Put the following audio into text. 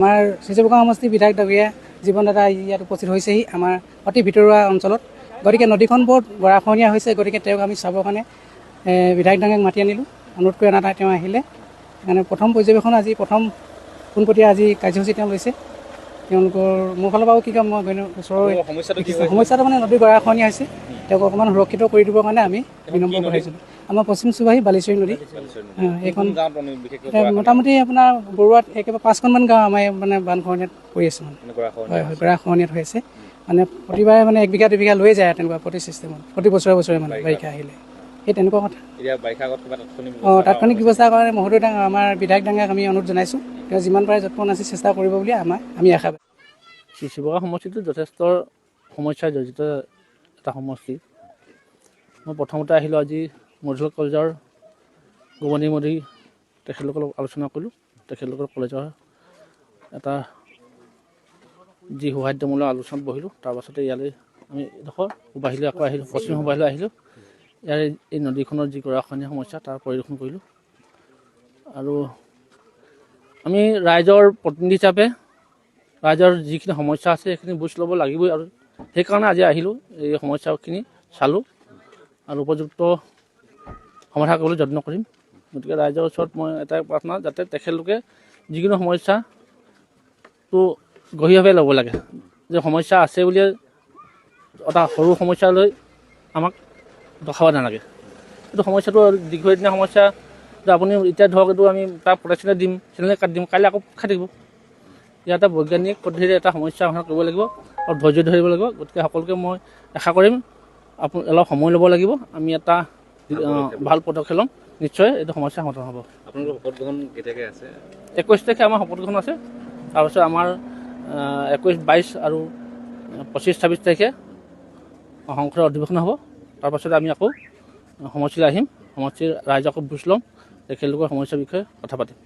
আমাৰ চিচিবকা সমষ্টি বিধায়ক ডাঙৰীয়া জীৱন দাদা ইয়াত উপস্থিত হৈছেহি আমাৰ অতি ভিতৰুৱা অঞ্চলত। গতিকে নদীখন বহুত গৰাখহনীয়া হৈছে, গতিকে তেওঁক আমি চাবৰ কাৰণে বিধায়ক ডাঙৰীয়াক মাতি আনিলোঁ। অনুৰোধ কৰি অনা তেওঁ আহিলে। সেইকাৰণে প্ৰথম পৰ্যবেক্ষণ আজি প্ৰথম পোনপটীয়া আজি কাৰ্যসূচী তেওঁ লৈছে। তেওঁলোকৰ মোৰ ফালৰ পৰাও কি কাম মই ওচৰৰ সমস্যাটো মানে নদীৰ গৰাখহনীয়া হৈছে, তেওঁক অকণমান সুৰক্ষিত কৰি দিবৰ কাৰণে আমি বিনম্ৰ পঠাইছিলোঁ। আমাৰ পশ্চিম চুবাহী বালিচৰী নদী, এইখন মোটামুটি আপোনাৰ বৰুৱাত একেবাৰে 5খনমান গাঁও আমাৰ মানে বানখহনীয়াত পৰি আছে, মানে হয় হয় গৰাখহনীয়াত হৈ আছে। মানে প্ৰতিবাৰে মানে 1 বিঘা 2 বিঘা লৈ যায় তেনেকুৱা প্ৰতি চিষ্টেমত, প্ৰতি বছৰে মানে বাৰিষা আহিলে সেই তেনেকুৱা কথা। তাৎক্ষণিক ব্যৱস্থাৰ কাৰণে মহোদয় আমাৰ বিধায়ক ডাঙৰীয়াক আমি অনুৰোধ জনাইছোঁ, তেওঁ যিমান পাৰে যত্ন নাচি চেষ্টা কৰিব বুলি আমি আশা কৰোঁ। চিচিবকা সমষ্টিটো যথেষ্ট সমস্যাৰ জড়িত এটা সমষ্টি। মই প্ৰথমতে আহিলোঁ আজি মধুল কলেজৰ গোমনী মোদী তেখেতলোকৰ লগত আলোচনা কৰিলোঁ। তেখেতলোকৰ কলেজৰ এটা যি সৌহাৰ্দ্যমূলক আলোচনাত বহিলোঁ। তাৰপাছতে ইয়ালৈ আমি এডোখৰ সুবাহিলৈ আকৌ আহিলোঁ, পশ্চিম সুবাহিলৈ আহিলোঁ। ইয়াৰ এই নদীখনৰ যি গৰাখহনীয়া সমস্যা তাৰ পৰিদৰ্শন কৰিলোঁ। আৰু আমি ৰাইজৰ প্ৰতিনিধি হিচাপে ৰাইজৰ যিখিনি সমস্যা আছে সেইখিনি বুজ ল'ব লাগিবই, আৰু সেইকাৰণে আজি আহিলোঁ, এই সমস্যাখিনি চালোঁ আৰু উপযুক্ত সমাধান কৰিবলৈ যত্ন কৰিম। গতিকে ৰাইজৰ ওচৰত মই এটাই প্ৰাৰ্থনা, যাতে তেখেতলোকে যিকোনো সমস্যাটো গভীৰভাৱে ল'ব লাগে। যে সমস্যা আছে বুলিয়ে এটা সৰু সমস্যা লৈ আমাক দেখাব নালাগে। এইটো সমস্যাটো দীৰ্ঘদিনীয়া সমস্যা, যে আপুনি এতিয়া ধৰক এইটো আমি তাৰ প্ৰটেকশ্যনে দিম, চেনেলে কাটি দিম, কাইলৈ আকৌ খাই থাকিব। ইয়াৰ এটা বৈজ্ঞানিক পদ্ধতিৰে এটা সমস্যা সমাধান কৰিব লাগিব আৰু ধৈৰ্য ধৰিব লাগিব। গতিকে সকলোকে মই আশা কৰিম আপুনি অলপ সময় ল'ব লাগিব, আমি এটা ভাল পদক্ষেপ ল'ম, নিশ্চয় এইটো সমস্যা সমাধান হ'ব। আপোনালোকৰ শপত গ্ৰহণ কেতিয়াকৈ আছে? 21 তাৰিখে আমাৰ শপত গ্ৰহণ আছে। তাৰপিছত আমাৰ 21, 22 আৰু 25, 26 তাৰিখে সংসদৰ অধিৱেশন হ'ব। তাৰপাছত আমি আকৌ সমষ্টিলৈ আহিম, সমষ্টিৰ ৰাইজক বুজ ল'ম, তেখেতলোকৰ সমস্যাৰ বিষয়ে কথা পাতিম।